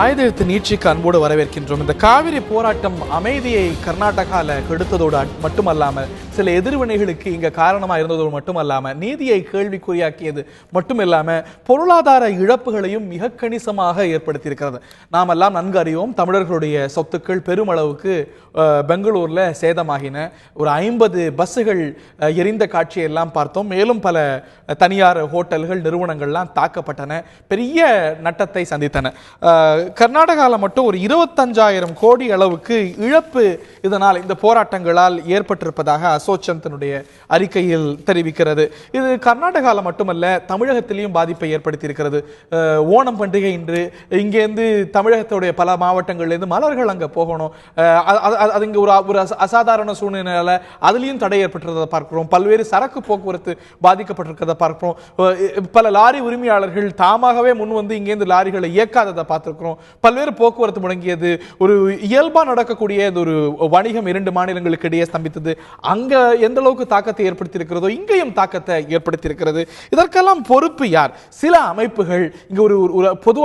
ஆயுதெழுத்து நீட்சிக்கு அன்போடு வரவேற்கின்றோம். இந்த காவிரி போராட்டம் அமைதியை கர்நாடகாவில் கெடுத்ததோடு மட்டுமல்லாமல் சில எதிர்வினைகளுக்கு இங்கே காரணமாக இருந்ததோடு மட்டுமல்லாமல் நீதியை கேள்விக்குறியாக்கியது மட்டுமில்லாமல் பொருளாதார இழப்புகளையும் மிக கணிசமாக ஏற்படுத்தியிருக்கிறது. நாம் எல்லாம் நன்கு அறிவோம். தமிழர்களுடைய சொத்துக்கள் பெருமளவுக்கு பெங்களூரில் சேதமாகின. ஒரு 50 பஸ்ஸுகள் எரிந்த காட்சியெல்லாம் பார்த்தோம். மேலும் பல தனியார் ஹோட்டல்கள் நிறுவனங்கள்லாம் தாக்கப்பட்டன, பெரிய நட்டத்தை சந்தித்தன. கர்நாடகாவில் மட்டும் ஒரு 25,000 கோடி அளவுக்கு இழப்பு இதனால் இந்த போராட்டங்களால் ஏற்பட்டிருப்பதாக அசோச்சம் தன்னுடைய அறிக்கையில் தெரிவிக்கிறது. இது கர்நாடகாவில் மட்டுமல்ல, தமிழகத்திலையும் பாதிப்பை ஏற்படுத்தியிருக்கிறது. ஓணம் பண்டிகை இன்று இங்கேருந்து தமிழகத்துடைய பல மாவட்டங்கள்லேருந்து மலர்கள் அங்கே போகணும். அது இங்கே ஒரு அசாதாரண சூழ்நிலையால் அதுலேயும் தடை ஏற்பட்டிருக்கிறத பார்க்கிறோம். பல்வேறு சரக்கு போக்குவரத்து பாதிக்கப்பட்டிருக்கிறத பார்க்கிறோம். பல லாரி உரிமையாளர்கள் தாமாகவே முன் வந்து இங்கேருந்து லாரிகளை இயக்காததை பார்த்திருக்கிறோம். பல்வேறு போக்குவரத்து முடங்கியது. ஒரு இயல்பா நடக்கக்கூடிய ஒரு வணிகம் 2 மாநிலங்களுக்கு இடையே ஸ்தம்பித்தது. அங்க எந்த அளவுக்கு தாக்கத்தை ஏற்படுத்தியிருக்கிறதோ இங்கேயும் தாக்கத்தை ஏற்படுத்தியிருக்கிறது. இதற்கெல்லாம் பொறுப்பு யார்? சில அமைப்புகள் இங்க ஒரு பொது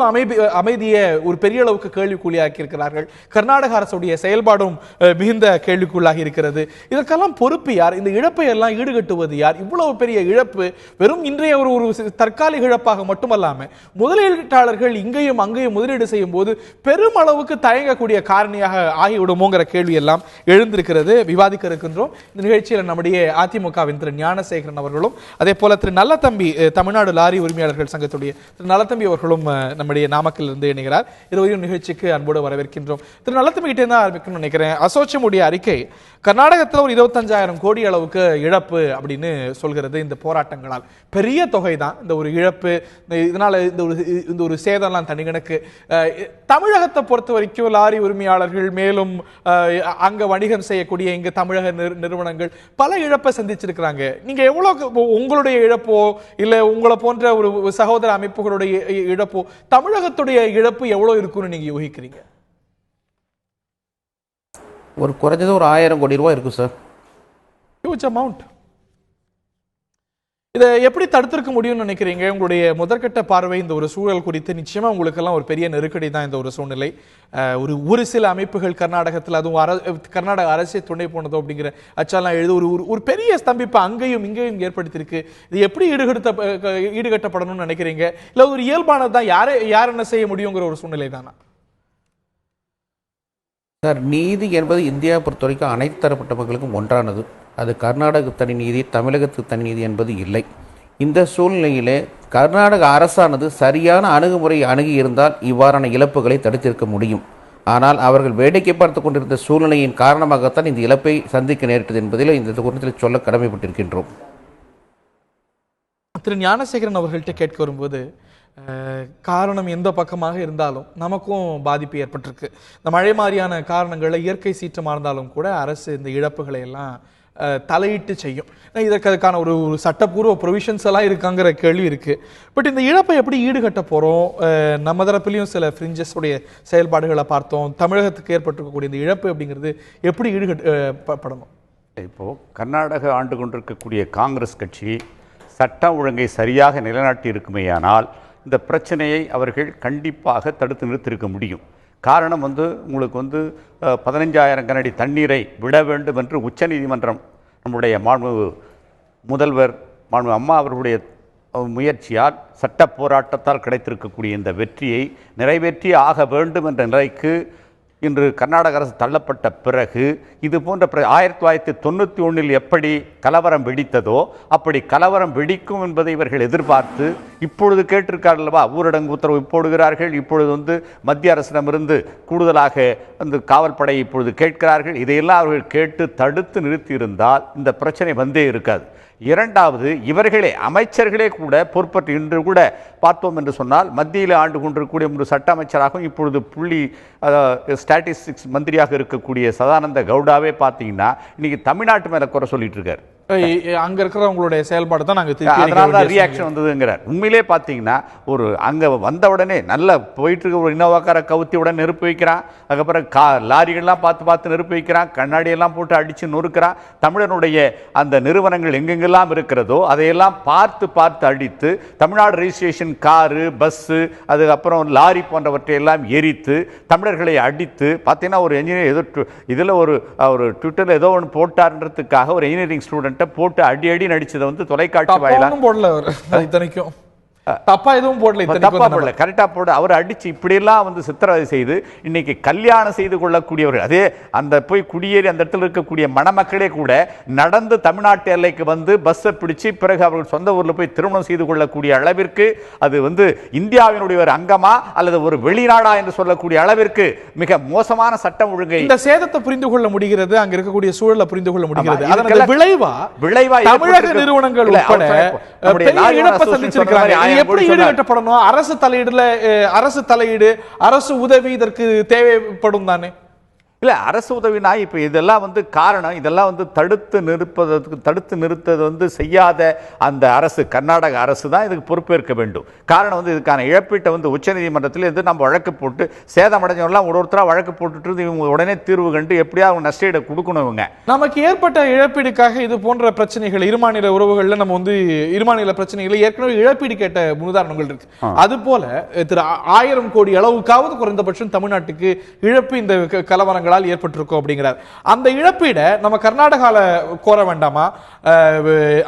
அமைதியை ஒரு பெரிய அளவுக்கு கேள்விக்குள்ளாக்கி இருக்கிறார்கள். கர்நாடக அரசுடைய செயல்பாடும் மிகுந்த கேள்விக்குள்ளாகி இருக்கிறது. இதற்கெல்லாம் பொறுப்பு யார்? இந்த இழப்பை எல்லாம் ஈடுகட்டுவது யார்? இவ்வளவு பெரிய இழப்பு வெறும் இன்றைய ஒரு தற்காலிக இழப்பாக மட்டுமல்லாம முதலீட்டாளர்கள் இங்கேயும் அங்கேயும் முதலீடு செய்யும் போது பெருமளவுக்கு தயங்கக்கூடிய காரணியாக ஆகிவிடுமோங்கிற கேள்வி எல்லாம் எழுந்திருக்கிறது. விவாதிக்க இருக்கின்றோம். இந்த நிகழ்ச்சியில் நம்முடைய அதிமுகவின் திரு ஞானசேகரன் அவர்களும் அதே போல திரு நல்லதம்பி தமிழ்நாடு லாரி உரிமையாளர்கள் சங்கத்துடைய திரு நல்லதம்பி அவர்களும் நம்முடைய நாமக்கல் இருந்து இணைகிறார். இருவரையும் நிகழ்ச்சிக்கு அன்போடு வரவேற்கின்றோம். திரு நல்லதம்பி கிட்டே தான் ஆரம்பிக்கணும்னு நினைக்கிறேன். அசோச்சமுடைய அறிக்கை கர்நாடகத்தில் ஒரு 25,000 கோடி அளவுக்கு இழப்பு அப்படின்னு சொல்கிறது. இந்த போராட்டங்களால் பெரிய தொகை தான் இந்த ஒரு இழப்பு. இதனால இந்த ஒரு சேதம்லாம் தனி கணக்கு. தமிழகத்தை பொறுத்த வரைக்கும் லாரி உரிமையாளர்கள் மேலும் அங்க வணிகம் செய்யக்கூடிய இங்க தமிழக நிறுவனங்கள் பல இழப்பை சந்திச்சிருக்கிறாங்க. நீங்க எவ்வளவு உங்களுடைய இழப்போ இல்ல உங்களை போன்ற ஒரு சகோதர அமைப்புகளுடைய இழப்போ தமிழகத்துடைய இழப்பு எவ்வளவு இருக்குன்னு நீங்க யோகிக்கிறீங்க? ஒரு குறைஞ்சது ஒரு 1000 கோடி ரூபாய் இருக்கும் சார். Huge amount. இதை எப்படி தடுத்திருக்க முடியும்னு நினைக்கிறீங்க? உங்களுடைய முதற்கட்ட பார்வை இந்த ஒரு சூழல் குறித்து நிச்சயமா உங்களுக்கெல்லாம் ஒரு பெரிய நெருக்கடி தான் இந்த ஒரு சூழ்நிலை. ஒரு சில அமைப்புகள் கர்நாடகத்தில் அதுவும் கர்நாடக அரசே துணை போனதோ அப்படிங்கிற அச்சாலாம் எழுது ஒரு பெரிய ஸ்தம்பிப்பு அங்கேயும் இங்கேயும் ஏற்படுத்தியிருக்கு. இது எப்படி ஈடுகட்டப்படணும்னு நினைக்கிறீங்க? இல்லை ஒரு இயல்பானது தான், யார் என்ன செய்ய முடியுங்கிற ஒரு சூழ்நிலை தானா சார்? நீதி என்பது இந்தியாவை பொறுத்த வரைக்கும் அனைத்து தரப்பட்ட மக்களுக்கும் ஒன்றானது. அது கர்நாடக தனி நீதி, தமிழகத்துக்கு தனி நீதி என்பது இல்லை. இந்த சூழ்நிலையிலே கர்நாடக அரசானது சரியான அணுகுமுறை அணுகி இருந்தால் இவ்வாறான இழப்புகளை தடுத்திருக்க முடியும். ஆனால் அவர்கள் வேடிக்கை பார்த்து கொண்டிருந்த சூழ்நிலையின் காரணமாகத்தான் இந்த இழப்பை சந்திக்க நேரிட்டது என்பதில் இந்த குறித்தில் சொல்ல கடமைப்பட்டிருக்கின்றோம். திரு ஞானசேகரன் அவர்கள்ட்ட கேட்க வரும்போது, காரணம் எந்த பக்கமாக இருந்தாலும் நமக்கும் பாதிப்பு ஏற்பட்டிருக்கு. இந்த மழை மாதிரியான காரணங்களில் இயற்கை சீற்றமாக இருந்தாலும் கூட அரசு இந்த இழப்புகளை எல்லாம் தலையிட்டு செய்யும். இதற்கான ஒரு சட்டப்பூர்வ ப்ரொவிஷன்ஸ் எல்லாம் இருக்காங்கிற கேள்வி இருக்கு. பட் இந்த இழப்பை எப்படி ஈடுகட்ட போறோம்? நம்ம தரப்புலையும் சில ஃப்ரிஞ்சஸ் உடைய செயல்பாடுகளை பார்த்தோம். தமிழகத்துக்கு ஏற்பட்டிருக்கக்கூடிய இந்த இழப்பு அப்படிங்கிறது எப்படி ஈடுகட்டப்படணும்? இப்போ கர்நாடக ஆண்டு கொண்டிருக்கக்கூடிய காங்கிரஸ் கட்சி சட்டம் ஒழுங்கை சரியாக நிலைநாட்டி இருக்குமேயானால் இந்த பிரச்சனையை அவர்கள் கண்டிப்பாக தடுத்து நிறுத்தியிருக்க முடியும். காரணம் உங்களுக்கு 15,000 கனஅடி தண்ணீரை விட வேண்டும் என்று உச்சநீதிமன்றம் நம்முடைய முதல்வர் அம்மா அவர்களுடைய முயற்சியால் சட்ட போராட்டத்தால் கிடைத்திருக்கக்கூடிய இந்த வெற்றியை நிறைவேற்றி ஆக வேண்டும் என்ற நிலைக்கு இன்று கர்நாடக அரசு தள்ளப்பட்ட பிறகு இது போன்ற 1991 எப்படி கலவரம் வெடித்ததோ அப்படி கலவரம் வெடிக்கும் என்பதை இவர்கள் எதிர்பார்த்து இப்பொழுது கேட்டிருக்கார்கள் அல்லவா, ஊரடங்கு உத்தரவு போடுகிறார்கள். இப்பொழுது மத்திய அரசிடமிருந்து கூடுதலாக அந்த காவல்படை இப்பொழுது கேட்கிறார்கள். இதையெல்லாம் அவர்கள் கேட்டு தடுத்து நிறுத்தியிருந்தால் இந்த பிரச்சனை வந்தே இருக்காது. இரண்டாவது, இவர்களே அமைச்சர்களே கூட பொறுப்பற்று இன்று கூட பார்த்தோம் என்று சொன்னால் மத்தியில் ஆண்டு கொண்டிருக்கக்கூடிய ஒரு சட்ட அமைச்சராகவும் இப்பொழுது ஸ்டாட்டிஸ்டிக்ஸ் மந்திரியாக இருக்கக்கூடிய சதானந்த கவுடாவே பார்த்தீங்கன்னா இன்னைக்கு தமிழ்நாட்டு மேலே குறை சொல்லிட்டு இருக்கார். அங்க இருக்கிறவங்களுடைய செயல்பாடு தான் நாங்க அதனால தான் ரியாக்ஷன் வந்ததுங்கிறார். உண்மையிலே பார்த்தீங்கன்னா ஒரு அங்கே வந்த உடனே நல்லா போயிட்டு இருக்க ஒரு இனோவாக்கார கவுத்தி உடனே நெருப்பு வைக்கிறான். அதுக்கப்புறம் லாரிகள்லாம் பார்த்து நெருப்பு வைக்கிறான். கண்ணாடியெல்லாம் போட்டு அடித்து நொறுக்கிறான். தமிழனுடைய அந்த நிறுவனங்கள் எங்கெங்கெல்லாம் இருக்கிறதோ அதையெல்லாம் பார்த்து அடித்து தமிழ்நாடு ரெஜிஸ்ட்ரேஷன் காரு பஸ்ஸு அதுக்கப்புறம் லாரி போன்றவற்றை எல்லாம் எரித்து தமிழர்களை அடித்து பார்த்தீங்கன்னா ஒரு என்ஜினியர் ஏதோ இதில் ஒரு ட்விட்டரில் ஏதோ ஒன்று போட்டார்ன்றதுக்காக ஒரு இன்ஜினியரிங் ஸ்டூடெண்ட் போட்டு அடி நடிச்சதை வந்து தொலைக்காட்சி வாயிலா போடல இத்தனைக்கும் தப்பா எதுவும் போடல கரெக்டா போட அவர் அடிச்சு இப்படி எல்லாம் வந்து சித்திரவதை செய்து இன்னைக்கு கல்யாணம் செய்து கொள்ளக்கூடியவர்கள் அதே அந்த போய் குடியேறி அந்த இடத்துல இருக்கக்கூடிய மணமக்களே கூட நடந்து தமிழ்நாட்டு எல்லைக்கு வந்து பஸ்ஸை பிடிச்சு பிறகு அவர்கள் சொந்த ஊர்ல போய் திருமணம் செய்து கொள்ளக்கூடிய அளவிற்கு அது வந்து இந்தியாவினுடைய ஒரு அங்கமா அல்லது ஒரு வெளிநாடா என்று சொல்லக்கூடிய அளவிற்கு மிக மோசமான சட்டம் ஒழுங்கை இந்த சேதத்தை புரிந்து கொள்ள முடிகிறது. அங்க இருக்கக்கூடிய சூழலை புரிந்து கொள்ள முடிகிறது. அதனால விளைவா தமிழக நிறுவனங்கள் உட்பட பெரிய இழப்பை சந்திச்சிருக்கிறாங்க. எப்படி ஈடுகட்டப்படணும்? அரசு தலையீடு அரசு உதவி இதற்கு தேவைப்படும் தானே? இல்லை அரசு உதவினா இப்போ இதெல்லாம் வந்து காரணம் இதெல்லாம் வந்து தடுத்து நிறுத்தது வந்து செய்யாத அந்த அரசு கர்நாடக அரசு தான் இதுக்கு பொறுப்பேற்க வேண்டும். காரணம் வந்து இதுக்கான இழப்பீட்டை வந்து உச்சநீதிமன்றத்தில் இது நம்ம வழக்கு போட்டு சேதமடைஞ்சவங்களாம் ஒருத்தராக வழக்கு போட்டுட்டு இவங்க உடனே தீர்வு கண்டு எப்படியா அவங்க நஷ்டஈடை கொடுக்கணும். இவங்க நமக்கு ஏற்பட்ட இழப்பீடுக்காக இது போன்ற பிரச்சனைகள் இருமாநில உறவுகளில் நம்ம வந்து இருமாநில பிரச்சனைகளை ஏற்கனவே இழப்பீடு கேட்ட முன்னுதாரணங்கள் இருக்கு. அது போல 1000 கோடி அளவுக்காவது குறைந்தபட்சம் தமிழ்நாட்டுக்கு இழப்பு இந்த கலவரங்கள் ஏற்பட்டிருக்கும் அப்படிங்கிறார். அந்த இழப்பீடை நம்ம கர்நாடகால கோர வேண்டாமா?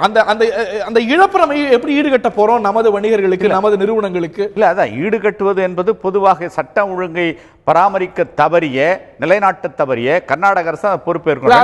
அந்த இழப்பு நம்ம எப்படி ஈடுகட்ட போறோம் நமது வணிகர்களுக்கு நமது நிறுவனங்களுக்கு? இல்ல அதான் ஈடுகட்டுவது என்பது பொதுவாக சட்டம் ஒழுங்கை பராமரிக்க தவறிய நிலைநாட்ட தவறிய கர்நாடக அரசு பொறுப்பேற்கும்.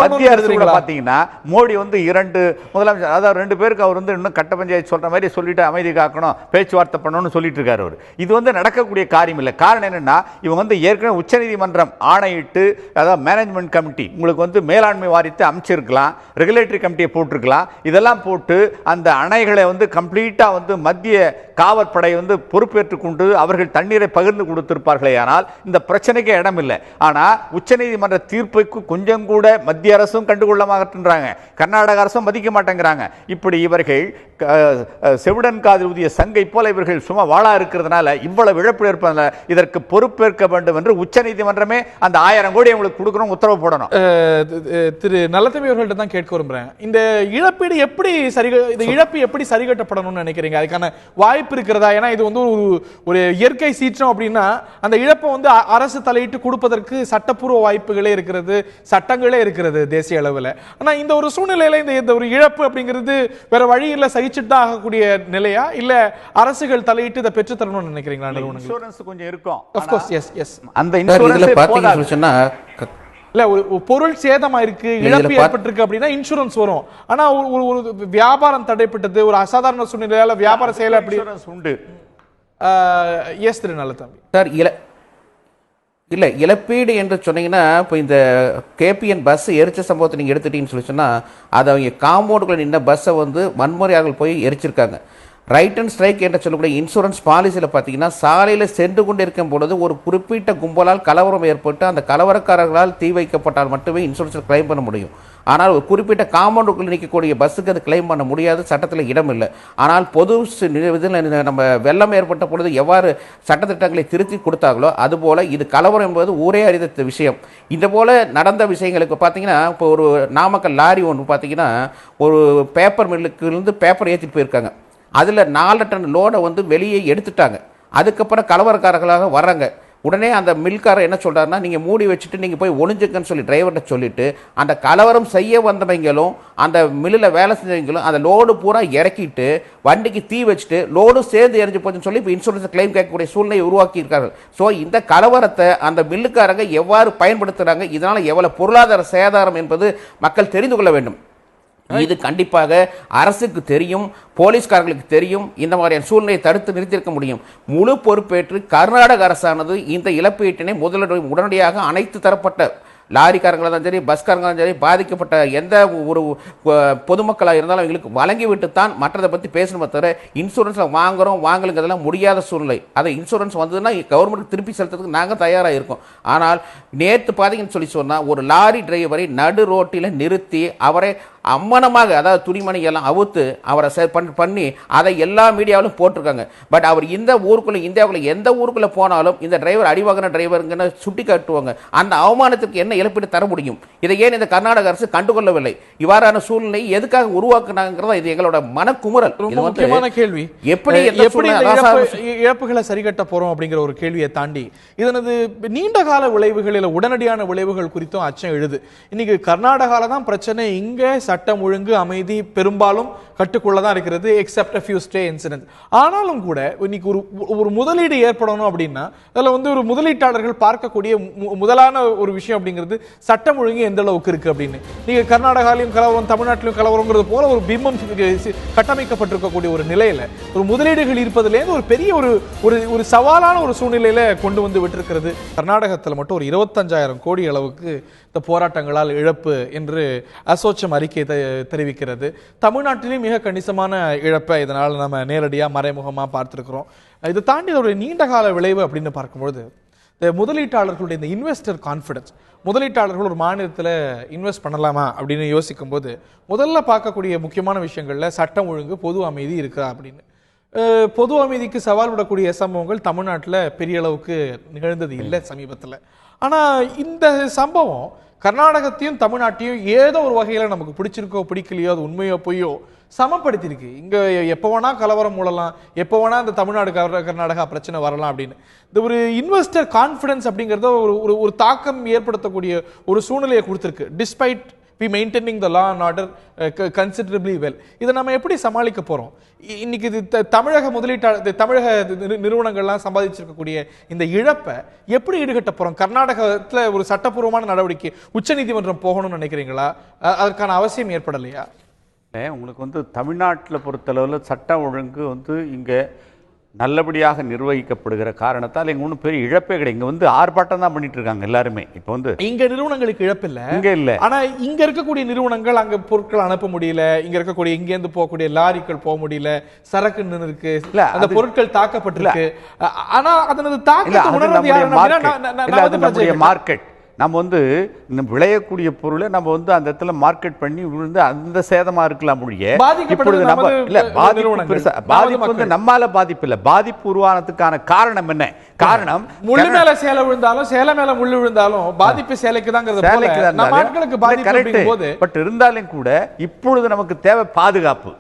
மத்திய அரசு பாத்தீங்கன்னா மோடி வந்து 2 முதலமைச்சர் அதாவது 2 பேருக்கு அவர் வந்து இன்னும் கட்ட பஞ்சாயத்து சொல்ற மாதிரி சொல்லிட்டு அமைதி காக்கணும் பேச்சுவார்த்தை பண்ணணும்னு சொல்லிட்டு இருக்காரு அவர். இது வந்து நடக்கக்கூடிய காரியம் இல்லை. காரணம் என்னன்னா இவங்க வந்து ஏற்கனவே உச்சநீதிமன்றம் ஆணையிட்டு அதாவது மேனேஜ்மெண்ட் கமிட்டி உங்களுக்கு வந்து மேலாண்மை வாரியத்தை அமைச்சிருக்கலாம், ரெகுலேட்டரி கமிட்டியை போட்டிருக்கலாம். இதெல்லாம் போட்டு அந்த அணைகளை வந்து கம்ப்ளீட்டா வந்து மத்திய காவற்படை வந்து பொறுப்பேற்றுக் கொண்டு அவர்கள் தண்ணீரை பகிர்ந்து கொடுத்திருப்பார்களே ஆனால் இந்த பிரச்சனைக்கு இடம் இல்லை. ஆனா உச்சநீதிமன்ற தீர்ப்புக்கு கொஞ்சம் கூட மத்திய அரசும் கண்டுகொள்ள மாட்டேங்கிறாங்க, கர்நாடக அரசும் மதிக்க மாட்டேங்கிறாங்க. இப்படி இவர்கள் செவிடன் காதில் ஊதிய சங்கை போல இவர்கள் சும்மா வாழா இருக்கிறதுனால இவ்வளவு இழப்பு இருப்பதால இதற்கு பொறுப்பேற்க வேண்டும் என்று உச்சநீதிமன்றமே அந்த 1000 கோடி உங்களுக்கு கொடுக்கணும் உத்தரவு போடணும். திரு நல்லதம்பி அவர்கள்ட்ட தான் கேட்க விரும்புறேன். இந்த இழப்பீடு எப்படி இழப்பு எப்படி சரிகட்டப்படணும்னு நினைக்கிறீங்க? அதுக்கான வாய்ப்பு இருக்கிறதா? ஏன்னா இது வந்து ஒரு இயற்கை சீற்றம் அப்படின்னா அந்த இழப்பை வந்து அரசு தலையிட்டு கொடுப்பதற்கு சட்டப்பூர்வ வாய்ப்புகளே இருக்கிறது, சட்டங்களே இருக்கிறது தேசிய அளவில். ஆனா இந்த ஒரு சூழ்நிலையில இந்த ஒரு இழப்பு அப்படிங்கிறது வேற வழியில் சகிச்சுட்டு தான் ஆகக்கூடிய நிலையா இல்ல அரசுகள் தலையிட்டு இதை பெற்று தரணும்னு நினைக்கிறீங்களா? இன்சூரன்ஸ் கொஞ்சம் இருக்கும். Of course yes yes. அந்த இன்சூரன்ஸ் பாத்தீங்கன்னா இல்ல ஒரு பொருள் சேதமா இருக்கு இழப்பு ஏற்பட்டிருக்கு அப்படின்னா இன்சூரன்ஸ் வரும். ஆனா ஒரு வியாபாரம் தடைப்பட்டது ஒரு அசாதாரண சூழ்நிலையால வியாபார செயல் அப்படி உண்டு. எஸ் திரு நல்லதம்பி சார். இல்ல இழப்பீடு என்று சொன்னீங்கன்னா இப்போ இந்த கேபிஎன் பஸ் எரிச்ச சம்பவத்தை நீங்க எடுத்துட்டீங்கன்னு சொல்லி சொன்னா அதை அவங்க காம்பவுண்டுக்குள்ள நின்ன பஸ்ஸை வந்து வன்முறையாளர்கள் போய் எரிச்சிருக்காங்க. ரைட் அண்ட் ஸ்ட்ரைக் என்று சொல்லக்கூடிய இன்சூரன்ஸ் பாலிசியில் பார்த்தீங்கன்னா சாலையில் சென்று கொண்டு இருக்கும் பொழுது ஒரு குறிப்பிட்ட கும்பலால் கலவரம் ஏற்பட்டு அந்த கலவரக்காரர்களால் தீ வைக்கப்பட்டால் மட்டுமே இன்சூரன்ஸில் கிளைம் பண்ண முடியும். ஆனால் ஒரு குறிப்பிட்ட காம்பவுண்டுக்குள் நிற்கக்கூடிய பஸ்ஸுக்கு அது கிளைம் பண்ண முடியாது, சட்டத்தில் இடம் இல்லை. ஆனால் பொது இதில் நம்ம வெள்ளம் ஏற்பட்ட பொழுது எவ்வாறு சட்டத்திட்டங்களை திருத்தி கொடுத்தாங்களோ அதுபோல் இது கலவரம் என்பது ஊரே அறிந்த விஷயம். இந்த போல் நடந்த விஷயங்களுக்கு பார்த்தீங்கன்னா இப்போ ஒரு நாமக்கல் லாரி ஒன்று பார்த்தீங்கன்னா ஒரு பேப்பர் மில்லுக்கு பேப்பர் ஏற்றிட்டு போயிருக்காங்க. அதில் 4 டன் லோடை வந்து வெளியே எடுத்துட்டாங்க. அதுக்கப்புறம் கலவரக்காரர்களாக வர்றாங்க. உடனே அந்த மில்காரர் என்ன சொல்கிறாருன்னா நீங்கள் மூடி வச்சுட்டு நீங்கள் போய் ஒளிஞ்சுக்கன்னு சொல்லி டிரைவர்கிட்ட சொல்லிவிட்டு அந்த கலவரம் செய்ய வந்தவங்களும் அந்த மில்லில் வேலை செஞ்சவங்களும் அந்த லோடு பூரா இறக்கிட்டு வண்டிக்கு தீ வச்சுட்டு லோடும் சேர்ந்து எரிஞ்சு போச்சுன்னு சொல்லி இப்போ இன்சூரன்ஸ் கிளைம் கேட்கக்கூடிய சூழ்நிலை உருவாக்கி இருக்காங்க. ஸோ இந்த கலவரத்தை அந்த மில்லுக்காரங்க எவ்வாறு பயன்படுத்துகிறாங்க, இதனால் எவ்வளோ பொருளாதார சேதாரம் என்பது மக்கள் தெரிந்து கொள்ள வேண்டும். இது கண்டிப்பாக அரசுக்கு தெரியும், போலீஸ்காரர்களுக்கு தெரியும். இந்த மாதிரியான சூழ்நிலையை தடுத்து நிறுத்தியிருக்க முடியும். முழு பொறுப்பேற்று கர்நாடக அரசானது இந்த இழப்பீட்டினை உடனடியாக அனைத்து தரப்பட்ட லாரிக்காரங்களாக தான் சரி, பஸ்காரங்களாக சரி, பாதிக்கப்பட்ட எந்த ஒரு பொதுமக்களாக இருந்தாலும் அவங்களுக்கு வழங்கிவிட்டு தான் மற்றதை பற்றி பேசணுமே தவிர இன்சூரன்ஸில் வாங்கலுங்கிறதெல்லாம் முடியாத சூழ்நிலை. அதை இன்சூரன்ஸ் வந்ததுன்னா கவர்மெண்ட் திருப்பி செலுத்துறதுக்கு நாங்கள் தயாராக இருக்கோம். ஆனால் நேற்று பார்த்தீங்கன்னு சொல்லி சொன்னால் ஒரு லாரி டிரைவரை நடு ரோட்டில் நிறுத்தி அவரை அம்மனமாக, அதாவது துணிமணி எல்லாம் அவுத்து அவரை பண்ணி அதை எல்லா மீடியாவிலும் போட்டிருக்காங்க. பட் அவர் இந்த ஊருக்குள்ள, இந்தியாவுக்குள்ள எந்த ஊருக்குள்ள போனாலும் இந்த டிரைவர் அடிவாங்கின டிரைவருங்கன்னு சுட்டி காட்டுவாங்க. அந்த அவமானத்துக்கு என்ன இழப்பீடு தர முடியும்? இதை ஏன் இந்த கர்நாடக அரசு கண்டுகொள்ளவில்லை? இவ்வாறான சூழ்நிலை எதுக்காக உருவாக்குனாங்கிறதா இது எங்களோட மனக்குமுறல். முக்கியமான கேள்வி. எப்படி இழப்புகளை சரி கட்ட போறோம் அப்படிங்கிற ஒரு கேள்வியை தாண்டி இதனது நீண்ட கால விளைவுகளில் உடனடியான விளைவுகள் குறித்தும் அச்சம் எழுது. இன்னைக்கு கர்நாடகால தான் பிரச்சனை. இங்க சட்டம் ஒழுங்கு அமைதி பெரும்பாலும் கட்டுக்குள்ளதான் இருக்கிறது, except a few stray incidents. ஆனாலும் கூட இன்னைக்கு ஒரு முதலீடு ஏற்படணும் அப்படின்னா அதுல ஒரு முதலீட்டாளர்கள் பார்க்கக்கூடிய முதலான ஒரு விஷயம் அப்படிங்கிறது சட்டம் ஒழுங்கு எந்த அளவுக்கு இருக்கு அப்படின்னு. நீங்க கர்நாடகாலையும் கலவரம், தமிழ்நாட்டிலும் கலவரங்கிறது போல ஒரு பிம்பம் கட்டமைக்கப்பட்டிருக்கக்கூடிய ஒரு நிலையில ஒரு முதலீடுகள் இருப்பதிலேருந்து ஒரு பெரிய ஒரு சவாலான ஒரு சூழ்நிலையில கொண்டு வந்து விட்டிருக்கிறது. கர்நாடகத்தில் மட்டும் ஒரு 25,000 கோடி அளவுக்கு இந்த போராட்டங்களால் இழப்பு என்று அசோச்சம் அறிக்கை தெரிவிக்கிறது. தமிழ்நாட்டிலும் மிக கணிசமான இழப்பை இதனால் நம்ம நேரடியாக மறைமுகமாக பார்த்துருக்கிறோம். இதை தாண்டி ஒரு நீண்டகால விளைவு அப்படின்னு பார்க்கும்பொழுது இந்த முதலீட்டாளர்களுடைய இந்த இன்வெஸ்டர் கான்ஃபிடன்ஸ், முதலீட்டாளர்கள் ஒரு மாநிலத்தில் இன்வெஸ்ட் பண்ணலாமா அப்படின்னு யோசிக்கும் போது முதல்ல பார்க்கக்கூடிய முக்கியமான விஷயங்கள்ல சட்டம் ஒழுங்கு, பொது அமைதி இருக்கா அப்படின்னு. பொது அமைதிக்கு சவால் விடக்கூடிய சம்பவங்கள் தமிழ்நாட்டில் பெரிய அளவுக்கு நிகழ்ந்தது இல்லை சமீபத்தில். ஆனால் இந்த சம்பவம் கர்நாடகத்தையும் தமிழ்நாட்டையும் ஏதோ ஒரு வகையில் நமக்கு பிடிச்சிருக்கோ பிடிக்கலையோ, அது உண்மையோ பொய்யோ சமப்படுத்திருக்கு. இங்கே எப்போ வேணா கலவரம் மூடலாம், எப்போ வேணா இந்த தமிழ்நாடு கர்நாடகா பிரச்சனை வரலாம் அப்படின்னு. இந்த ஒரு இன்வெஸ்டர் கான்ஃபிடன்ஸ் அப்படிங்கிறத ஒரு தாக்கம் ஏற்படுத்தக்கூடிய ஒரு சூழ்நிலையை கொடுத்துருக்கு. Despite we maintaining the law and order considerably well. இதை நம்ம எப்படி சமாளிக்க போறோம்? இன்னைக்கு தமிழக தமிழக நிறுவனங்கள்லாம் சம்பாதிச்சிருக்கக்கூடிய இந்த இழப்பை எப்படி ஈடுகட்ட போறோம்? கர்நாடகத்தில் ஒரு சட்டப்பூர்வமான நடவடிக்கை உச்சநீதிமன்றம் போகணும்னு நினைக்கிறீங்களா? அதற்கான அவசியம் ஏற்படலையா? உங்களுக்கு தமிழ்நாட்டில் பொறுத்தளவில் சட்டம் ஒழுங்கு இங்கே நல்லபடியாக நிர்வகிக்கப்படுகிற காரணத்தால் எங்க ஒன்றும் பெரிய இழப்பே கிடையாது. இங்க ஆர்ப்பாட்டம் தான் பண்ணிட்டு இருக்காங்க எல்லாருமே. இப்போ இங்க நிறுவனங்களுக்கு இழப்பு இல்லை, இங்க இல்ல. ஆனா இங்க இருக்கக்கூடிய நிறுவனங்கள் அங்க பொருட்கள் அனுப்ப முடியல, இங்க இருக்கக்கூடிய இங்க இருந்து போகக்கூடிய லாரிகள் போக முடியல, சரக்கு நின்று இருக்கு, அந்த பொருட்கள் தாக்கப்பட்டிருக்கு. ஆனா அதனது தாக்கத்தை உணர்றது யாருன்னா மார்க்கெட். நம்ம விளையக்கூடிய பொருளை நம்ம அந்த இடத்துல மார்க்கெட் பண்ணி விழுந்து அந்த சேதமா இருக்கலாம் முடிய. இப்பொழுது நம்ம இல்ல பாதிப்பு நம்மால பாதிப்பு இல்ல, பாதிப்பு உருவானதுக்கான காரணம் என்ன? காரணம் முள்ளு மேல சேலை விழுந்தாலும் சேலை மேல முள்ளு விழுந்தாலும் பாதிப்பு சேலைக்கு தான். பட் இருந்தாலும் கூட இப்பொழுது நமக்கு தேவை பாதுகாப்பு.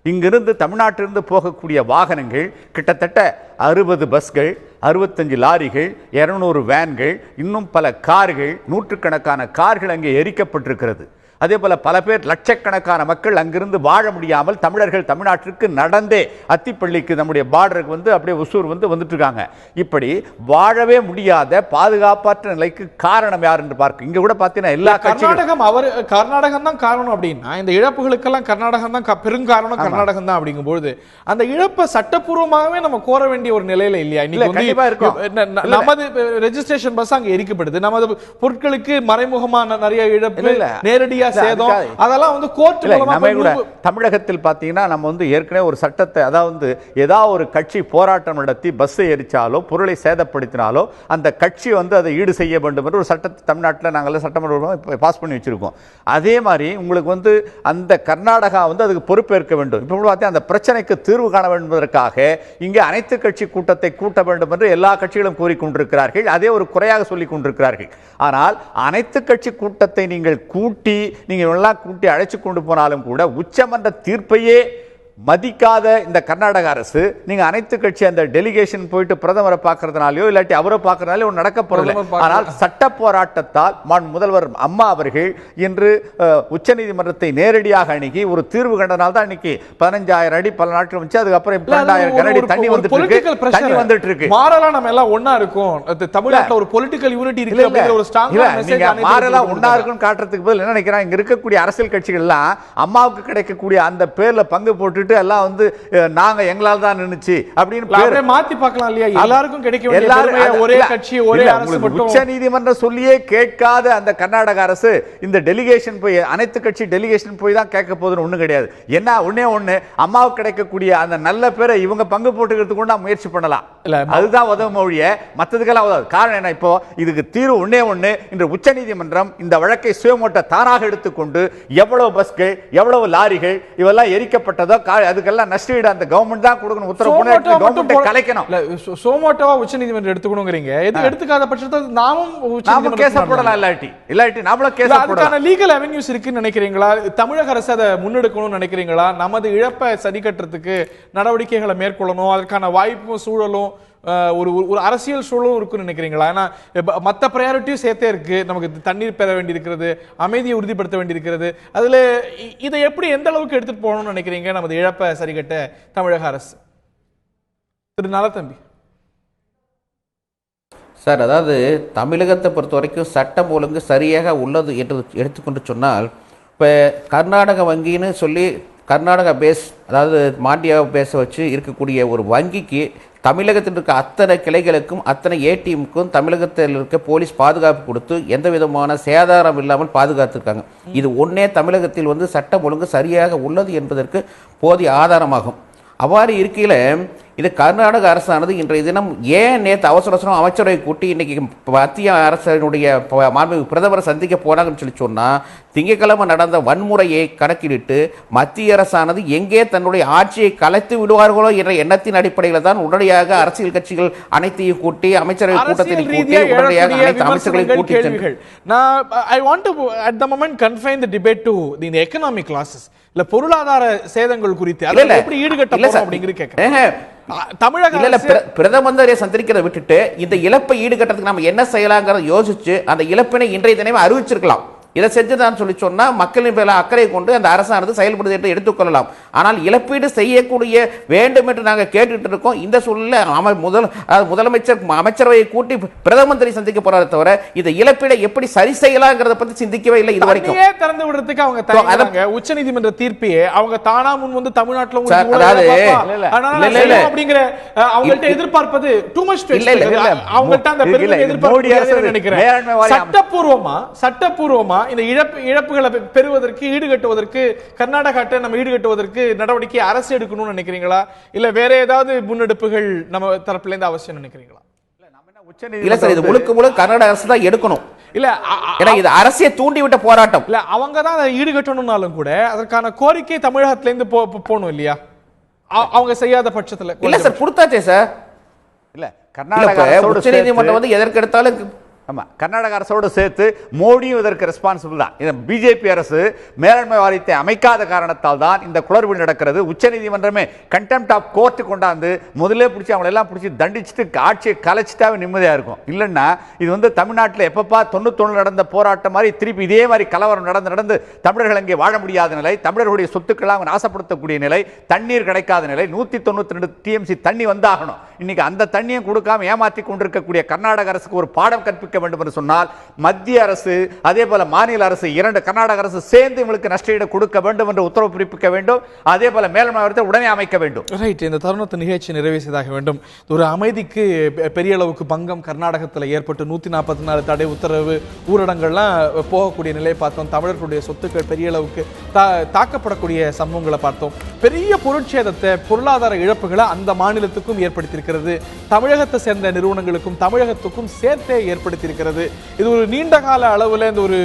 இங்கிருந்து தமிழ்நாட்டிலிருந்து போகக்கூடிய வாகனங்கள் கிட்டத்தட்ட 60 பஸ்கள், 65 லாரிகள், 200 வேன்கள், இன்னும் பல கார்கள், நூற்றுக்கணக்கான கார்கள் அங்கே எரிக்கப்பட்டிருக்கிறது. அதே போல பல பேர், லட்சக்கணக்கான மக்கள் அங்கிருந்து வாழ முடியாமல் தமிழர்கள் தமிழ்நாட்டிற்கு நடந்தே அத்திப்பள்ளிக்கு நம்முடைய பார்டருக்கு அப்படியே ஒசூர் வந்துட்டு இருக்காங்க. இப்படி வாழவே முடியாத பாதுகாப்பற்ற நிலைக்கு காரணம் யார் என்று பார்க்க இங்க கூட பார்த்தீங்கன்னா எல்லா கர்நாடகம் தான் காரணம் அப்படின்னா இந்த இழப்புகளுக்கெல்லாம் கர்நாடகம் தான் பெருங்காரணம். கர்நாடகம் தான் அப்படிங்கும்போது அந்த இழப்பை சட்டப்பூர்வமாகவே நம்ம கோர வேண்டிய ஒரு நிலையில இல்லையா? நமது ரெஜிஸ்ட்ரேஷன் பஸ் அங்க எரிக்கப்படுது, நமது பொருட்களுக்கு மறைமுகமான நிறைய இழப்பு, நேரடியாக தமிழகத்தில் பாத்தீங்கன்னா நம்ம ஏற்கனவே ஒரு சட்டத்தை, அதாவது ஏதாவது ஒரு கட்சி போராட்டம் நடத்தி பஸ்ஸை எரிச்சாலோ பொருளை சேதப்படுத்தினாலோ அந்த கட்சி அதை ஈடு செய்ய வேண்டும் என்று ஒரு சட்டத்தை தமிழ்நாட்டில் நாங்கள் சட்டமன்றம் பாஸ் பண்ணி வச்சிருக்கோம். அதே மாதிரி உங்களுக்கு அந்த கர்நாடகா அதுக்கு பொறுப்பேற்க வேண்டும். இப்போ பார்த்தா அந்த பிரச்சனைக்கு தீர்வு காண வேண்டும் என்பதற்காக இங்கே அனைத்து கட்சி கூட்டத்தை கூட்ட வேண்டும் என்று எல்லா கட்சிகளும் கூறிக்கொண்டிருக்கிறார்கள். அதே ஒரு குறையாக சொல்லிக் கொண்டிருக்கிறார்கள். ஆனால் அனைத்து கட்சி கூட்டத்தை நீங்கள் கூட்டி எல்லாம் கூட்டி அழைச்சு கொண்டு போனாலும் கூட உச்சமன்ற தீர்ப்பையே மதிக்காத இந்த கர்நாடக அரசு நீங்க அனைத்து கட்சி அந்த டெலிகேஷன் போயிட்டு பிரதமரை பார்க்கறதுனாலயோ இல்லாட்டி அவரை பார்க்கறதுனாலயோ நடக்க போறதில்லை. ஆனால் சட்ட போராட்டத்தால் முதல்வர் அம்மா அவர்கள் இன்று உச்சநீதிமன்றத்தை நேரடியாக அணுகி ஒரு தீர்வு கண்டனால தான் இன்னைக்கு 15,000 அடி பல நாட்கள் வந்துச்சு. அதுக்கப்புறம் 12,000 கனஅடி தண்ணி வந்துட்டு இருக்கு. மாறலாம் நம்ம எல்லாம் ஒண்ணா இருக்கும். தமிழ்நாட்டில் ஒரு பொலிட்டிக்கல் யூனிட்டி இருக்கு அப்படிங்கிற ஒரு ஸ்ட்ராங் மெசேஜ் மாறலாம் ஒண்ணா இருக்குன்னு காட்டுறதுக்கு பதில் என்ன நினைக்கிறாங்க, இங்க இருக்கக்கூடிய அரசியல் கட்சிகள் எல்லாம் அம்மாவுக்கு கிடைக்கக்கூடிய அந்த பேர்ல பங்கு போட்டு போட்டுக்கிட்டு எல்லாம் வந்து நாங்க எங்களால் தான் நின்னுச்சு அப்படின்னு மாத்தி பார்க்கலாம் இல்லையா? எல்லாருக்கும் கிடைக்க வேண்டிய ஒரே கட்சி ஒரே அரசு மட்டும். உச்ச நீதிமன்றம் சொல்லியே கேட்காத அந்த கர்நாடக அரசு இந்த டெலிகேஷன் போய் அனைத்து கட்சி டெலிகேஷன் போய் தான் கேட்க போகுதுன்னு ஒண்ணும் கிடையாது. என்ன ஒண்ணு அம்மாவுக்கு கிடைக்கக்கூடிய அந்த நல்ல பேரை இவங்க பங்கு போட்டுக்கிறதுக்கு கூட முயற்சி பண்ணலாம். அதுதான் உதவும் மொழிய மற்றதுக்கெல்லாம் உதவு. காரணம் என்ன? இப்போ இதுக்கு தீர்வு ஒண்ணு இன்று உச்ச நீதிமன்றம் இந்த வழக்கை சுயமோட்ட தானாக எடுத்துக்கொண்டு எவ்வளவு பஸ்கள் எவ்வளவு லாரிகள் இவெல்லாம் எரிக்கப்பட்டதோ அதுக்கெல்லாம் நஷ்டஈடு அந்த கவர்மெண்ட் தான் கொடுக்கணும் உத்தரவு போட்டு கவர்மெண்ட் கலைக்கணும். சோமோட்டோவா உச்ச நீதிமன்றம் எடுத்துக்கணும்ங்கறீங்க. எது எடுத்துக்காத பட்சத்தில் நாமும் கேஸ் போடலாம். இல்லாட்டி நாமளும் கேஸ் போடலாம். அதுக்கான லீகல் அவென்யூஸ் இருக்குன்னு நினைக்கிறீங்களா? தமிழக அரசு அதை முன்னெடுக்கணும்னு நினைக்கிறீங்களா? நமது இழப்பை சரி கட்டுறதுக்கு நடவடிக்கைகளை மேற்கொள்ளணும், அதற்கான வாய்ப்பும் சூழலும் ஒரு ஒரு அரசியல் சூழலும் இருக்குன்னு நினைக்கிறீங்களா? ஏன்னா மற்ற ப்ரையாரிட்டியும் சேர்த்தே இருக்கு. நமக்கு தண்ணீர் பெற வேண்டியிருக்கிறது, அமைதியை உறுதிப்படுத்த வேண்டியிருக்கிறது. அதுல இதை எப்படி எந்த அளவுக்கு எடுத்துட்டு போகணும்னு நினைக்கிறீங்க நமது இழப்பை சரி கட்ட தமிழக அரசு? திரு நலத்தம்பி சார், அதாவது தமிழகத்தை பொறுத்த வரைக்கும் சட்டம் ஒழுங்கு சரியாக உள்ளது என்று எடுத்துக்கொண்டு சொன்னால், இப்போ கர்நாடக வங்கின்னு சொல்லி கர்நாடகா பேஸ், அதாவது மாண்டியா பேஸை வச்சு இருக்கக்கூடிய ஒரு வங்கிக்கு தமிழகத்தில் இருக்க அத்தனை கிளைகளுக்கும் அத்தனை ஏடிஎம்க்கும் தமிழகத்தில் இருக்க போலீஸ் பாதுகாப்பு கொடுத்து எந்த விதமான சேதாரம் இல்லாமல் பாதுகாத்துருக்காங்க. இது ஒன்றே தமிழகத்தில் வந்து சட்டம் ஒழுங்கு சரியாக உள்ளது என்பதற்கு போதிய ஆதாரமாகும். அவ்வாறு இருக்கையில் இது கர்நாடக அரசானது இன்றைய தினம் ஏன் நேற்று அவசரம் அமைச்சரவை கூட்டி இன்னைக்கு மத்திய அரசினுடைய பிரதமரை சந்திக்க போனாங்கன்னு சொல்லி சொன்னால், திங்கட்கிழமை நடந்த வன்முறையை கணக்கிலிட்டு மத்திய அரசானது எங்கே தன்னுடைய ஆட்சியை கலைத்து விடுவார்களோ என்ற எண்ணத்தின் அடிப்படையில் தான் உடனடியாக அரசியல் கட்சிகள் அனைத்தையும் கூட்டி அமைச்சரவை கூட்டத்தில் கூட்டி உடனடியாக அனைத்து அமைச்சர்களை கூட்டி சென்று I want to at the moment confine the debate to the economic losses. இல்ல பொருளாதார சேதங்கள் குறித்து அதை எப்படி ஈடுகட்டணும் அப்படிங்கிறது கேட்கிறேன். தமிழக பிரதமரை சந்திக்கிறத விட்டுட்டு இந்த இழப்பை ஈடுகட்டத்துக்கு நம்ம என்ன செய்யலாங்கிறத யோசிச்சு அந்த இழப்பினை இன்றைய தினமே அறிவிச்சிருக்கலாம். இதை செஞ்சுதான் சொல்லி சொன்னா மக்களின் மேல அக்கறை கொண்டு அந்த அரசானது செயல்படுது என்று எடுத்துக்கொள்ளலாம். ஆனால் இழப்பீடு செய்யக்கூடிய வேண்டும் என்று நாங்கள் கேட்டுட்டு இருக்கோம். இந்த சூழலில் முதலமைச்சர் அமைச்சரவையை கூட்டி பிரதமரை சந்திக்க போறாரு தவிர இந்த இழப்பீடை எப்படி சரி செய்யலாங்கிறத பத்தி சிந்திக்கவே இல்லை இது வரைக்கும். திறந்து விடுறதுக்கு அவங்க உச்ச நீதிமன்ற தீர்ப்பையே அவங்க தானா முன் வந்து தமிழ்நாட்டில் அப்படிங்கிற அவங்கள்ட்ட எதிர்பார்ப்பது டூ மச். அவங்கள்ட்ட அந்த பெருமை எதிர்பார்ப்பு நினைக்கிறேன். சட்டப்பூர்வமா இந்த இழப்புகளை பெறுவதற்கு ஈடுகட்டுவதற்கு கர்நாடகாட்ட நம்ம ஈடுகட்டுவதற்கு நடவடிக்கை அரசு எடுக்கணும்னு நினைக்கிறீங்களா? இல்ல வேற ஏதாவது முன்னெடுப்புகள் நம்ம தரப்புல இருந்து அவசியம் நினைக்கிறீங்களா? இல்ல சார், இது முழுக்க கர்நாடக அரசு தான் எடுக்கணும். இல்ல ஏன்னா இது அரசியலை தூண்டிவிட்ட போராட்டம். இல்ல அவங்க தான் அதை ஈடுகட்டணும்னாலும் கூட அதற்கான கோரிக்கை தமிழகத்துல இருந்து போகணும் இல்லையா? அவங்க செய்யாத பட்சத்துல இல்ல சார், கொடுத்தாச்சே சார். இல்ல கர்நாடக உச்ச நீதிமன்றம் வந்து எதற்கு எடுத்தாலும் ஆமாம், கர்நாடக அரசோடு சேர்த்து மோடியும் இதற்கு ரெஸ்பான்சிபிள் தான். இந்த பிஜேபி அரசு மேலாண்மை வாரியத்தை அமைக்காத காரணத்தால் தான் இந்த குளறுபடி நடக்கிறது. உச்சநீதிமன்றமே கண்டெம்ட் ஆஃப் கோர்ட்டு கொண்டாந்து முதல்ல பிடிச்சி அவங்களெல்லாம் பிடிச்சி தண்டிச்சுட்டு ஆட்சியை கலைச்சிட்டாவே நிம்மதியாக இருக்கும். இல்லைன்னா இது வந்து தமிழ்நாட்டில் எப்பப்பா 91 நடந்த போராட்டம் மாதிரி திருப்பி இதே மாதிரி கலவரம் நடந்து தமிழர்கள் அங்கே வாழ முடியாத நிலை, தமிழர்களுடைய சொத்துக்களாக அவங்க நாசப்படுத்தக்கூடிய நிலை, தண்ணீர் கிடைக்காத நிலை, 192 டிஎம்சி தண்ணி வந்தாகணும். இன்னைக்கு அந்த தண்ணியும் கொடுக்காம ஏமாற்றி கொண்டிருக்கக்கூடிய கர்நாடக அரசுக்கு ஒரு பாடம் கற்பிக்க வேண்டும் என்று சொன்னால் மத்திய அரசு அதே போல மாநில அரசு இரண்டு கர்நாடக அரசு சேர்ந்து இவங்களுக்கு நஷ்டஈடு கொடுக்க வேண்டும் என்று உத்தரவு பிறப்பிக்க வேண்டும். அதே போல மேல்மை வாரியத்தை உடனே அமைக்க வேண்டும். ரைட், இந்த தருணத்தை நிகழ்ச்சி நிறைவு செய்தாக வேண்டும். ஒரு அமைதிக்கு பெரிய அளவுக்கு பங்கம் கர்நாடகத்தில் ஏற்பட்டு 144 தடை உத்தரவு ஊரடங்கள்லாம் போகக்கூடிய நிலையை பார்த்தோம். தமிழர்களுடைய சொத்துக்கள் பெரிய அளவுக்கு தாக்கப்படக்கூடிய சம்பவங்களை பார்த்தோம். பெரிய பொருட்சேதத்தை பொருளாதார இழப்புகளை அந்த மாநிலத்துக்கும் ஏற்படுத்தியிருக்கிறது. தமிழகத்தை சேர்ந்த நிறுவனங்களுக்கும் தமிழகத்துக்கும் சேர்த்தே ஏற்படுத்தியிருக்கிறது. இது ஒரு நீண்ட கால அளவில் இந்த ஒரு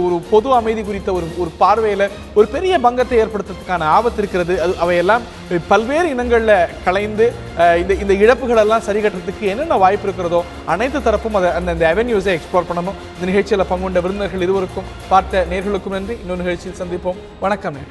ஒரு பொது அமைதி குறித்த ஒரு பார்வையில் ஒரு பெரிய பங்கத்தை ஏற்படுத்துறதுக்கான ஆபத்து இருக்கிறது. அவையெல்லாம் பல்வேறு இனங்களில் கலைந்து இந்த இழப்புகள் எல்லாம் சரி கட்டுறதுக்கு என்னென்ன வாய்ப்பு இருக்கிறதோ அனைத்து தரப்பும் அந்த அவென்யூஸை எக்ஸ்ப்ளோர் பண்ணணும். இந்த நிகழ்ச்சியில் பங்குண்ட விருந்தினர்கள் இருவருக்கும் பார்த்த நேர்களுக்கும் நன்றி. இன்னொரு நிகழ்ச்சியில் சந்திப்போம். வணக்கம்.